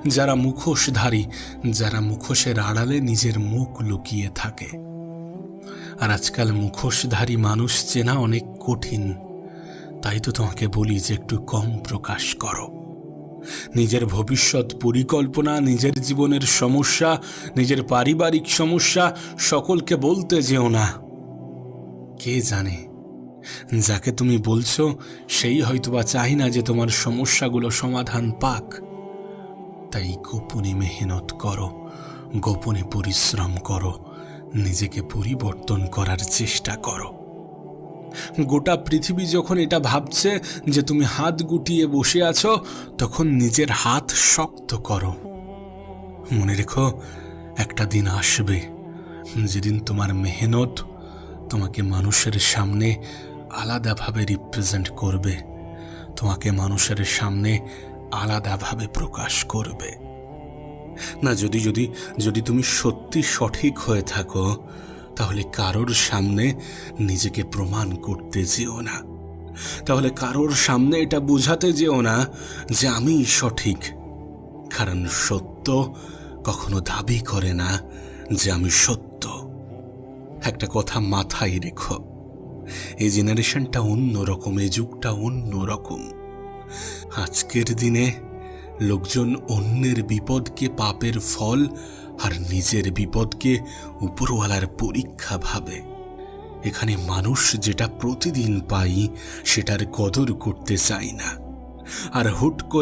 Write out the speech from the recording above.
যারা মুখোশধারী, যারা মুখোশের আড়ালে নিজের মুখ লুকিয়ে থাকে। আর আজকাল মুখোশধারী মানুষ চেনা অনেক কঠিন। তাই তো তোমাকে বলি যে একটু কম প্রকাশ করো। নিজের ভবিষ্যৎ পরিকল্পনা, নিজের জীবনের সমস্যা, নিজের পারিবারিক সমস্যা সকলকে বলতে যেও না। কে জানে, যাকে তুমি বলছো সেই হয়তোবা চাই না যে তোমার সমস্যাগুলো সমাধান পাক। তাই গোপনে মেহনত করো, গোপনে পরিশ্রম করো, নিজেকে পরিবর্তন করার চেষ্টা করো। গোটা পৃথিবী যখন এটা ভাবছে যে তুমি হাত গুটিয়ে বসে আছো, তখন নিজের হাত শক্ত করো। মনে রেখো, একটা দিন আসবে যেদিন তোমার মেহনত তোমাকে মানুষের সামনে আলাদাভাবে রিপ্রেজেন্ট করবে, তোমাকে মানুষের সামনে আলাদাভাবে প্রকাশ করবে। না, যদি যদি যদি তুমি সত্যি সঠিক হয়ে থাকো, তাহলে কারোর সামনে নিজেকে প্রমাণ করতে যেও না। তাহলে কারোর সামনে এটা বোঝাতে যেও না যে আমি সঠিক। কারণ সত্য কখনো দাবি করে না যে আমি সত্য। একটা কথা মাথায় রেখো, এই জেনারেশনটা অন্যরকম, এই যুগটা অন্যরকম। আজকের দিনে লোকজন অন্যের বিপদকে পাপের ফল আর নিজের বিপদকে উপরওয়ালার পরীক্ষা ভাবে। এখানে মানুষ যেটা প্রতিদিন পাই সেটার কদর করতে চায় না। আর হুট করে